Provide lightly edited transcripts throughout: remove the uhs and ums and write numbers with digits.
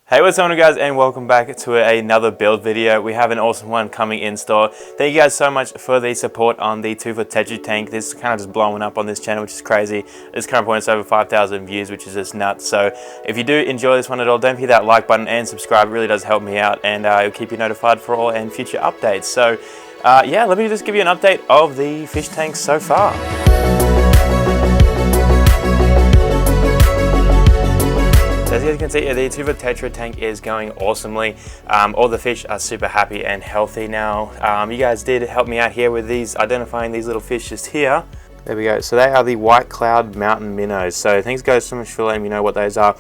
Hey, what's going on guys, and welcome back to another build video. We have an awesome one coming in store. Thank you guys so much for the support on the 2-foot Tetra tank. This is kind of just blowing up on this channel, which is crazy. At this current point, it's over 5,000 views, which is just nuts. So if you do enjoy this one at all, don't forget that like button and subscribe. It really does help me out, and it'll keep you notified for all and future updates. So yeah, let me just give you an update of the fish tanks so far. As you guys can see, the 2-foot Tetra tank is going awesomely. All the fish are super happy and healthy now. You guys did help me out here with these, identifying these little fish just here. There we go. So they are the white cloud mountain minnows. So thanks guys so much for letting me know what those are.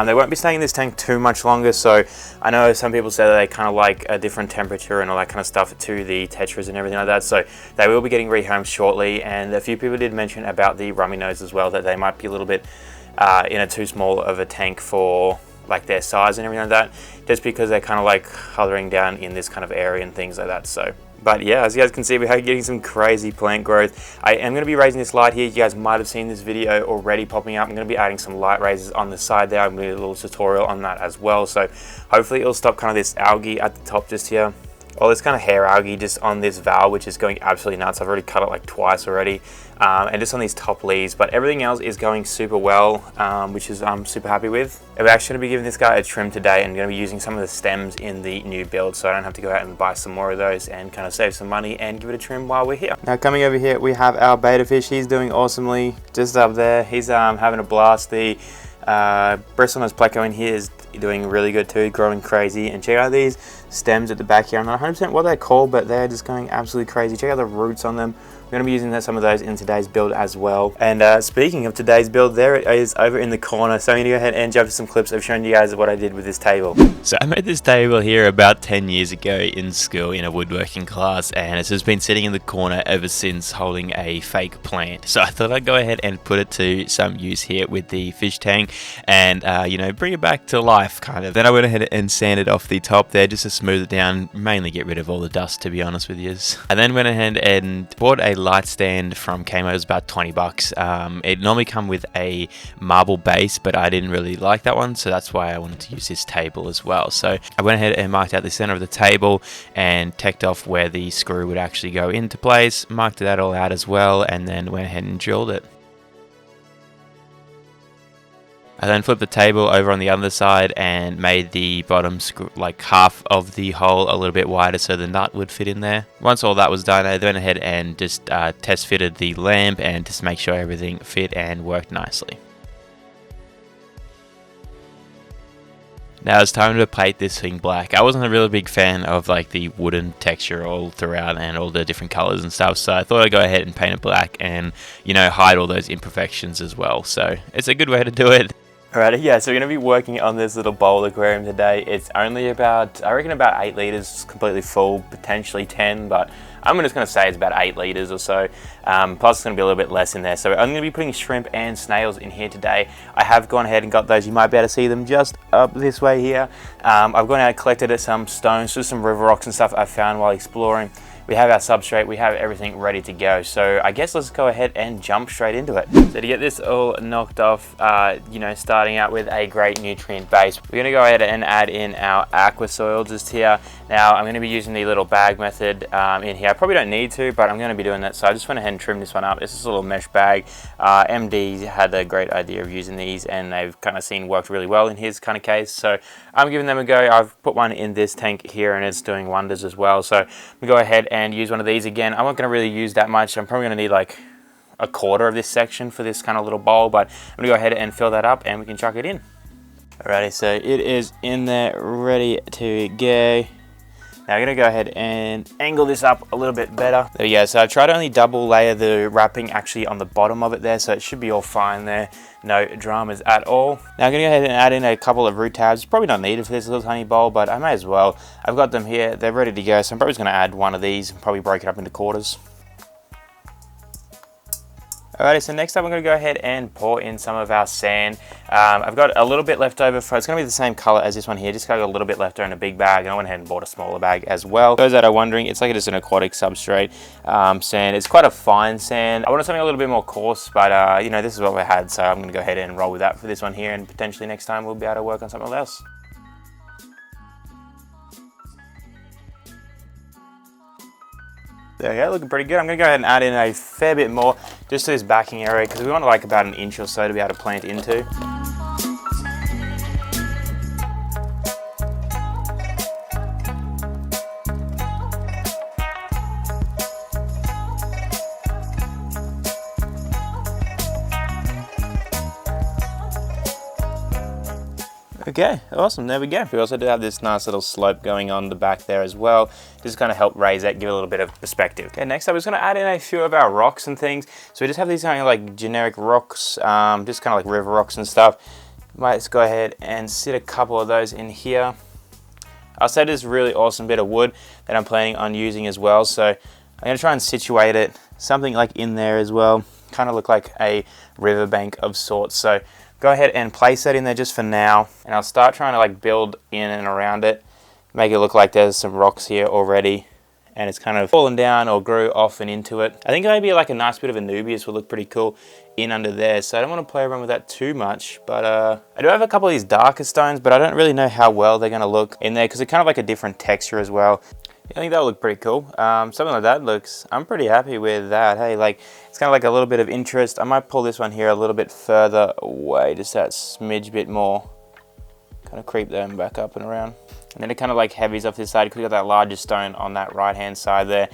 They won't be staying in this tank too much longer. So I know some people say that they kind of like a different temperature and all that kind of stuff to the tetras and everything like that. So they will be getting rehomed shortly. And a few people did mention about the rummy nose as well, that they might be a little bit in a too small of a tank for like their size and everything like that, just because they're kind of like hovering down in this kind of area and things like that. So but yeah, as you guys can see, we are getting some crazy plant growth. I am going to be raising this light here. You guys might have seen this video already popping up. I'm going to be adding some light raisers on the side there. I'm going to do a little tutorial on that as well, so hopefully it'll stop kind of this algae at the top just here. All this kind of hair algae just on this valve, which is going absolutely nuts. I've already cut it like twice already, and just on these top leaves, but everything else is going super well, which is I'm super happy with. I'm actually going to be giving this guy a trim today and going to be using some of the stems in the new build, so I don't have to go out and buy some more of those, and kind of save some money and give it a trim while we're here. Now coming over here, we have our beta fish. He's doing awesomely just up there. He's having a blast. The bristlenose pleco in here is doing really good too, growing crazy. And check out these stems at the back here. I'm not 100% what they're called, but they're just going absolutely crazy. Check out the roots on them. We're going to be using some of those in today's build as well. And speaking of today's build, there it is over in the corner. So I'm going to go ahead and jump to some clips of showing you guys what I did with this table. So I made this table here about 10 years ago in school in a woodworking class, and it's just been sitting in the corner ever since, holding a fake plant. So I thought I'd go ahead and put it to some use here with the fish tank and you know, bring it back to life kind of. Then I went ahead and sanded off the top there just to smooth it down, mainly get rid of all the dust, to be honest with you. I then went ahead and bought a light stand from Kmart. It was about 20 bucks. It normally come with a marble base, but I didn't really like that one, so that's why I wanted to use this table as well. So I went ahead and marked out the center of the table and teched off where the screw would actually go into place, marked that all out as well, and then went ahead and drilled it. I then flipped the table over on the other side and made the bottom screw, like half of the hole, a little bit wider so the nut would fit in there. Once all that was done, I went ahead and just test fitted the lamp and just make sure everything fit and worked nicely. Now it's time to paint this thing black. I wasn't a really big fan of like the wooden texture all throughout and all the different colors and stuff, so I thought I'd go ahead and paint it black and, you know, hide all those imperfections as well. So it's a good way to do it. Alrighty, yeah, so we're going to be working on this little bowl aquarium today. It's only about, I reckon about 8 litres completely full, potentially 10, but I'm just going to say it's about 8 litres or so. Plus it's going to be a little bit less in there. So I'm going to be putting shrimp and snails in here today. I have gone ahead and got those. You might be able to see them just up this way here. I've gone out and collected some stones, just some river rocks and stuff I found while exploring. We have our substrate, we have everything ready to go. So I guess let's go ahead and jump straight into it. So to get this all knocked off, you know, starting out with a great nutrient base, we're gonna go ahead and add in our aqua soil just here. Now I'm gonna be using the little bag method in here. I probably don't need to, but I'm gonna be doing that. So I just went ahead and trimmed this one up. This is a little mesh bag. MD had a great idea of using these, and they've kind of seen worked really well in his kind of case. So I'm giving them a go. I've put one in this tank here and it's doing wonders as well. So we go ahead and use one of these again. I'm not going to really use that much. I'm probably going to need like a quarter of this section for this kind of little bowl, but I'm going to go ahead and fill that up and we can chuck it in. Alrighty, so it is in there ready to go. Now I'm going to go ahead and angle this up a little bit better. There we go. So I tried to only double layer the wrapping actually on the bottom of it there, so it should be all fine there. No dramas at all. Now I'm going to go ahead and add in a couple of root tabs. Probably not needed for this little tiny bowl, but I may as well. I've got them here. They're ready to go, so I'm probably just going to add one of these and probably break it up into quarters. Alrighty, so next up I'm going to go ahead and pour in some of our sand. I've got a little bit left over for, it's going to be the same color as this one here, just got a little bit left over in a big bag, and I went ahead and bought a smaller bag as well. For those that are wondering, it's like just an aquatic substrate sand. It's quite a fine sand. I wanted something a little bit more coarse, but you know, this is what we had, so I'm going to go ahead and roll with that for this one here, and potentially next time we'll be able to work on something else. There we go, looking pretty good. I'm gonna go ahead and add in a fair bit more just to this backing area because we want like about an inch or so to be able to plant into. Okay, awesome, there we go. We also do have this nice little slope going on the back there as well. Just kind of help raise that, give it a little bit of perspective. Okay, next up, we're just gonna add in a few of our rocks and things. So we just have these kind of like generic rocks, just kind of like river rocks and stuff. Might just go ahead and sit a couple of those in here. I'll say this really awesome bit of wood that I'm planning on using as well. So I'm gonna try and situate it, something like in there as well. Kind of look like a riverbank of sorts. So go ahead and place that in there just for now, and I'll start trying to like build in and around it, make it look like there's some rocks here already and it's kind of fallen down or grew off and into it. I think maybe like a nice bit of Anubias would look pretty cool in under there, so I don't want to play around with that too much, but I do have a couple of these darker stones, but I don't really know how well they're going to look in there because they're kind of like a different texture as well. I think that'll look pretty cool. Something like that looks, I'm pretty happy with that. Hey, like it's kind of like a little bit of interest. I might pull this one here a little bit further away, just that smidge bit more. Kind of creep them back up and around. And then it kind of like heavies off this side because we got that larger stone on that right hand side there.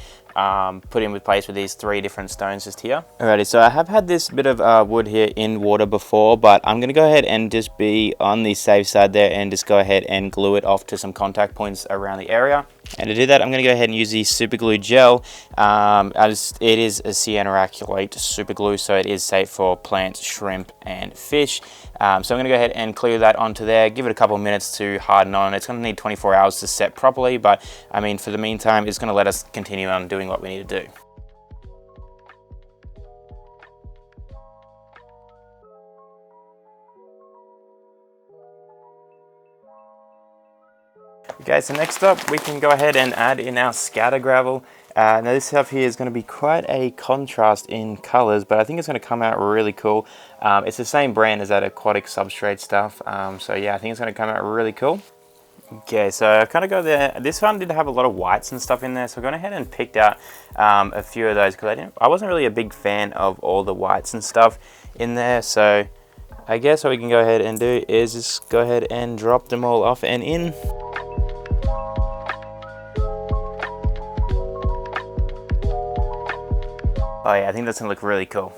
Put in with place with these 3 different stones just here. Alrighty, so I have had this bit of wood here in water before, but I'm going to go ahead and just be on the safe side there and just go ahead and glue it off to some contact points around the area. And to do that, I'm going to go ahead and use the super glue gel. It is a cyanoacrylate super glue, so it is safe for plants, shrimp, and fish. So I'm going to go ahead and glue that onto there, give it a couple of minutes to harden on. It's going to need 24 hours to set properly, but I mean, for the meantime, it's going to let us continue on doing what we need to do. Okay, so next up we can go ahead and add in our scatter gravel. Now this stuff here is going to be quite a contrast in colors, but I think it's going to come out really cool. It's the same brand as that aquatic substrate stuff, so yeah, I think it's going to come out really cool. Okay, so I've kind of got there. This one did have a lot of whites and stuff in there, so I've gone ahead and picked out a few of those because I wasn't really a big fan of all the whites and stuff in there. So I guess what we can go ahead and do is just go ahead and drop them all off and in. Oh yeah, I think that's gonna look really cool.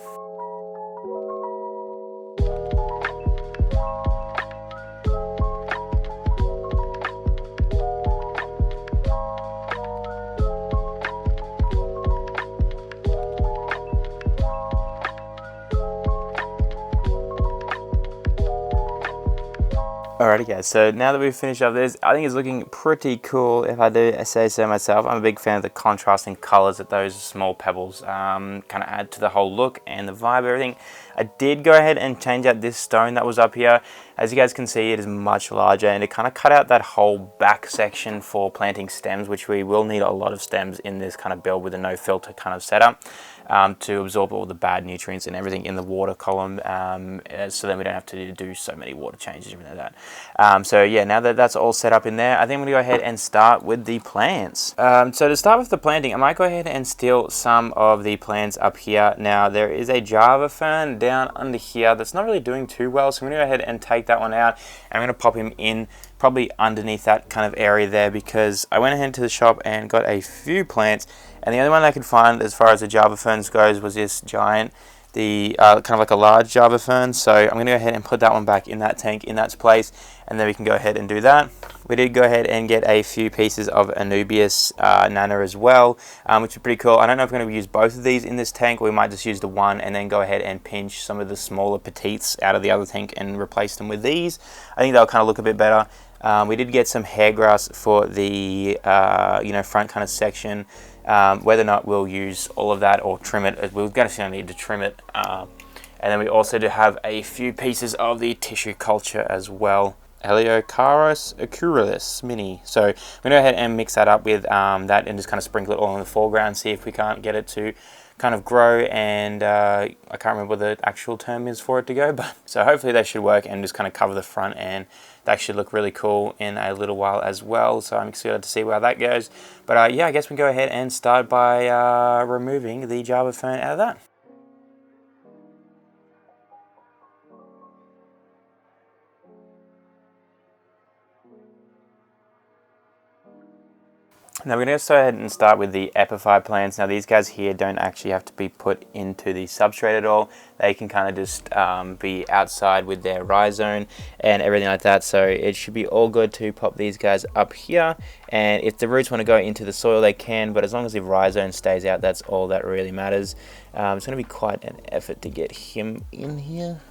Alrighty guys, so now that we've finished up this, I think it's looking pretty cool if I do say so myself. I'm a big fan of the contrasting colors that those small pebbles kind of add to the whole look and the vibe of everything. I did go ahead and change out this stone that was up here. As you guys can see, it is much larger and it kind of cut out that whole back section for planting stems, which we will need a lot of stems in this kind of build with a no filter kind of setup. To absorb all the bad nutrients and everything in the water column, so then we don't have to do so many water changes and everything like that. So yeah, now that that's all set up in there, I think I'm going to go ahead and start with the plants. So to start with the planting, I might go ahead and steal some of the plants up here. Now there is a Java fern down under here that's not really doing too well, so I'm going to go ahead and take that one out, and I'm going to pop him in probably underneath that kind of area there, because I went ahead to the shop and got a few plants, and the only one I could find as far as the Java ferns goes was this giant, the kind of like a large Java fern. So I'm going to go ahead and put that one back in that tank in that place, and then we can go ahead and do that. We did go ahead and get a few pieces of Anubias Nana as well, which is pretty cool. I don't know if we're going to use both of these in this tank, or we might just use the one and then go ahead and pinch some of the smaller petites out of the other tank and replace them with these. I think they'll kind of look a bit better. We did get some hair grass for the front kind of section. Whether or not we'll use all of that or trim it, we're going to need to trim it. And then we also do have a few pieces of the tissue culture as well. Heliocaris acuralis mini. So I'm going to go ahead and mix that up with that and just kind of sprinkle it all in the foreground, see if we can't get it to kind of grow, and I can't remember what the actual term is for it to go, but so hopefully they should work and just kind of cover the front, and that should look really cool in a little while as well. So I'm excited to see how that goes. But yeah, I guess we can go ahead and start by removing the Java fern out of that. Now we're going to go ahead and start with the epiphyte plants. Now these guys here don't actually have to be put into the substrate at all. They can kind of just be outside with their rhizome and everything like that. So it should be all good to pop these guys up here. And if the roots want to go into the soil, they can. But as long as the rhizome stays out, that's all that really matters. It's going to be quite an effort to get him in here.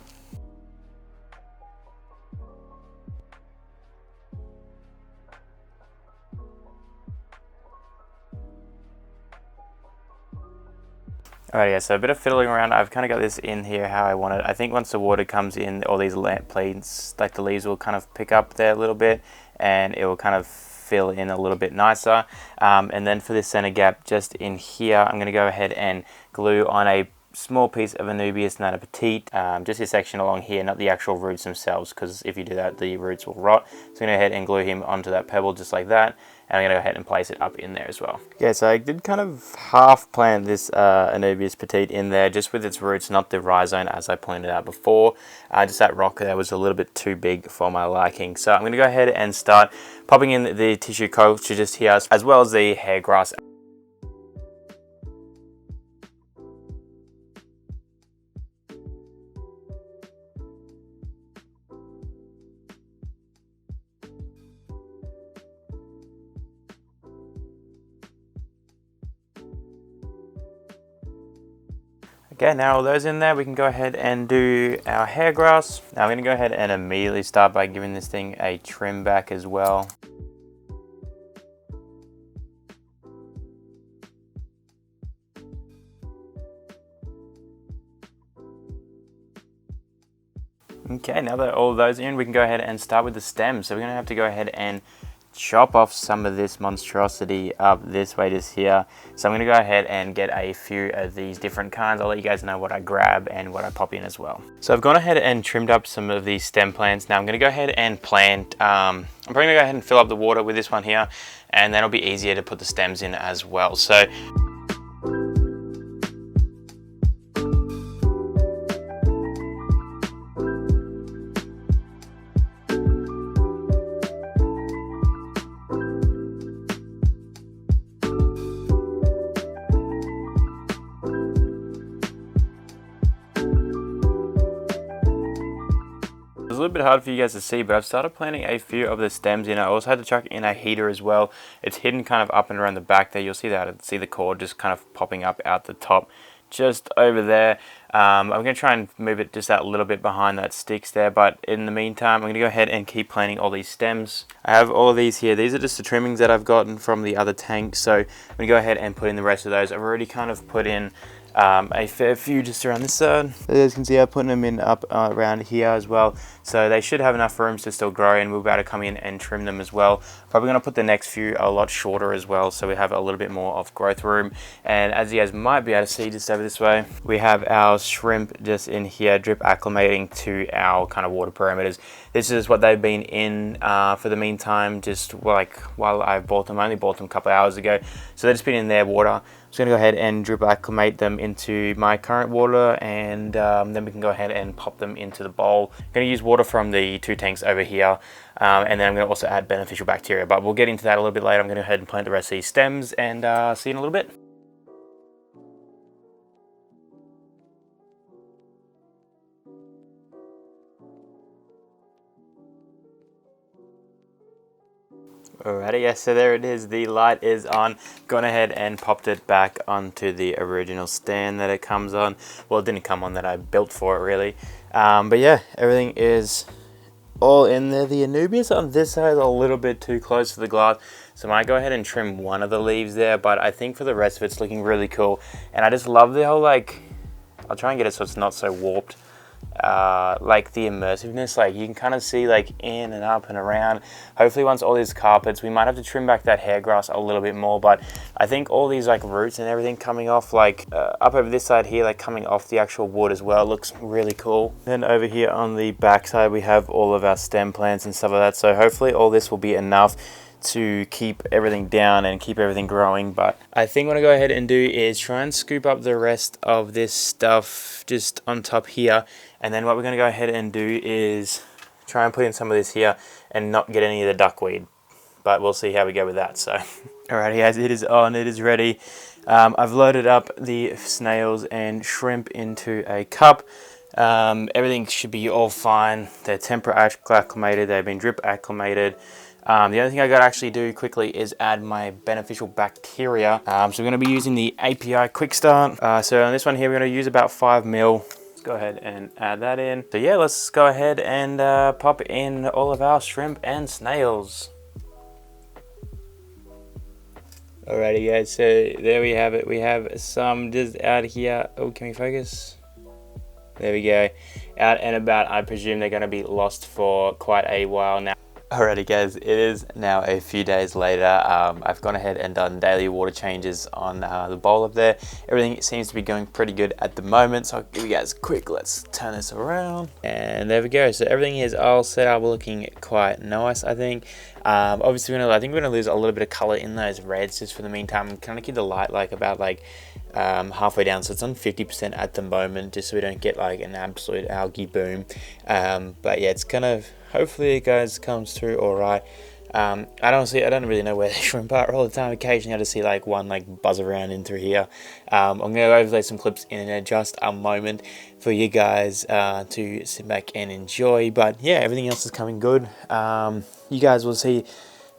Alright, yeah, so a bit of fiddling around. I've kind of got this in here how I want it. I think once the water comes in, all these plants, like the leaves will kind of pick up there a little bit, and it will kind of fill in a little bit nicer. And then for this center gap, just in here, I'm going to go ahead and glue on a small piece of Anubias nana petite, just a section along here, not the actual roots themselves, because if you do that, the roots will rot. So I'm going to go ahead and glue him onto that pebble just like that. And I'm going to go ahead and place it up in there as well. Yeah, so I did kind of half plant this Anubias petite in there, just with its roots, not the rhizome as I pointed out before. Just that rock there was a little bit too big for my liking. So I'm going to go ahead and start popping in the tissue culture just here, as well as the hair grass. Okay, now all those in there, we can go ahead and do our hair grass. Now I'm going to go ahead and immediately start by giving this thing a trim back as well. Okay, now that all of those are in, we can go ahead and start with the stems. So we're going to have to go ahead and chop off some of this monstrosity up this way just here. So I'm going to go ahead and get a few of these different kinds. I'll let you guys know what I grab and what I pop in as well. So I've gone ahead and trimmed up some of these stem plants. Now I'm going to go ahead and plant, I'm probably going to go ahead and fill up the water with this one here, and then it'll be easier to put the stems in as well. So it's a little bit hard for you guys to see, but I've started planting a few of the stems in. I also had to chuck in a heater as well. It's hidden kind of up and around the back there. You'll see that, see the cord just kind of popping up out the top just over there. I'm going to try and move it just that little bit behind that sticks there, but in the meantime I'm going to go ahead and keep planting all these stems. I have all of these here. These are just the trimmings that I've gotten from the other tank, so I'm going to go ahead and put in the rest of those. I've already kind of put in a fair few just around this side. As you can see, I'm putting them in up around here as well, so they should have enough rooms to still grow, and we'll be able to come in and trim them as well. Probably going to put the next few a lot shorter as well, so we have a little bit more of growth room. And as you guys might be able to see just over this way, we have our shrimp just in here drip acclimating to our kind of water parameters. This is what they've been in for the meantime, just like while I bought them. I only bought them a couple of hours ago, so they've just been in their water. I'm just going to go ahead and drip acclimate them into my current water, and then we can go ahead and pop them into the bowl. I'm going to use water from the two tanks over here, and then I'm going to also add beneficial bacteria, but we'll get into that a little bit later. I'm going to go ahead and plant the rest of these stems, and see you in a little bit. Alrighty, yes, so there it is, the light is on. Gone ahead and popped it back onto the original stand that it comes on. Well, it didn't come on, that I built for it really. But yeah, everything is all in there. The Anubias on this side is a little bit too close to the glass, so I might go ahead and trim one of the leaves there, but I think for the rest of it's looking really cool. And I just love the whole, like, I'll try and get it so it's not so warped. like the immersiveness, like you can kind of see like in and up and around. Hopefully once all these carpets, we might have to trim back that hair grass a little bit more, but I think all these like roots and everything coming off, like up over this side here, like coming off the actual wood as well, looks really cool. Then over here on the back side, we have all of our stem plants and stuff like that, so hopefully all this will be enough to keep everything down and keep everything growing. But I think what I go ahead and do is try and scoop up the rest of this stuff just on top here, and then what we're going to go ahead and do is try and put in some of this here and not get any of the duckweed, but we'll see how we go with that. So alrighty guys, it is on, it is ready. I've loaded up the snails and shrimp into a cup. Everything should be all fine. They're temper acclimated, they've been drip acclimated. The only thing I got to actually do quickly is add my beneficial bacteria. So we're going to be using the API Quick Start. So on this one here, we're going to use about 5 mil. Let's go ahead and add that in. So yeah, let's go ahead and pop in all of our shrimp and snails. Alrighty guys, so there we have it. We have some just out here. Oh, can we focus? There we go. Out and about. I presume they're going to be lost for quite a while now. Alrighty guys, it is now a few days later. I've gone ahead and done daily water changes on the bowl up there. Everything seems to be going pretty good at the moment, so I'll give you guys a quick, let's turn this around. And there we go, so everything is all set up, looking quite nice, I think. Obviously, I think we're going to lose a little bit of color in those reds just for the meantime. Kind of keep the light like about like halfway down, so it's on 50% at the moment, just so we don't get like an absolute algae boom. But yeah, it's kind of, hopefully it guys comes through all right. I don't really know where the shrimp are all the time. Occasionally I just see like one like buzz around in through here. I'm going to overlay some clips in just a moment for you guys to sit back and enjoy. But yeah, everything else is coming good. You guys will see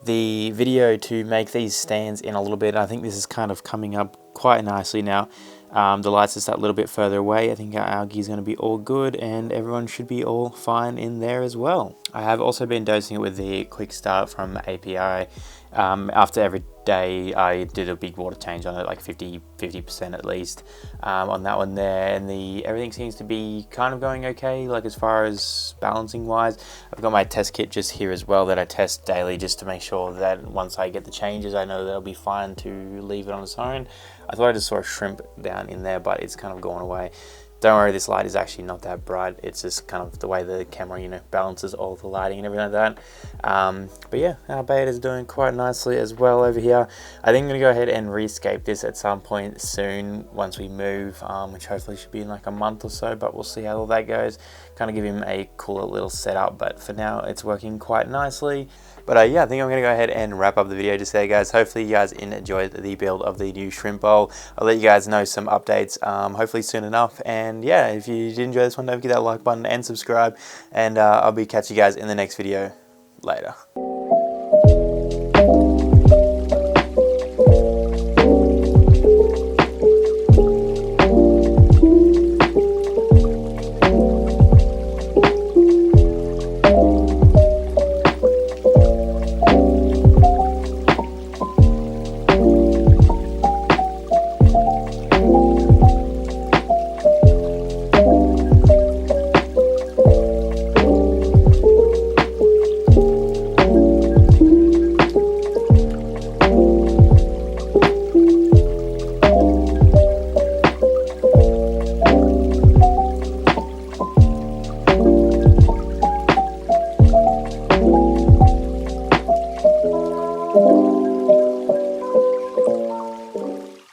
the video to make these stands in a little bit. I think this is kind of coming up quite nicely now. The light's just that little bit further away. I think our algae is going to be all good and everyone should be all fine in there as well. I have also been dosing it with the Quick Start from API. After every day I did a big water change on it, like 50% at least on that one there, and everything seems to be kind of going okay, like as far as balancing wise. I've got my test kit just here as well that I test daily just to make sure that once I get the changes I know that'll be fine to leave it on its own. I thought I just saw a shrimp down in there, but it's kind of gone away. Don't worry, this light is actually not that bright. It's just kind of the way the camera, you know, balances all the lighting and everything like that. But yeah, our bait is doing quite nicely as well over here. I think I'm going to go ahead and rescape this at some point soon once we move, which hopefully should be in like a month or so, but we'll see how all that goes. Kind of give him a cooler little setup, but for now it's working quite nicely. But yeah, I think I'm going to go ahead and wrap up the video just there, guys. Hopefully you guys enjoyed the build of the new shrimp bowl. I'll let you guys know some updates hopefully soon enough. And yeah, if you did enjoy this one, don't forget that like button and subscribe. And I'll be catching you guys in the next video. Later.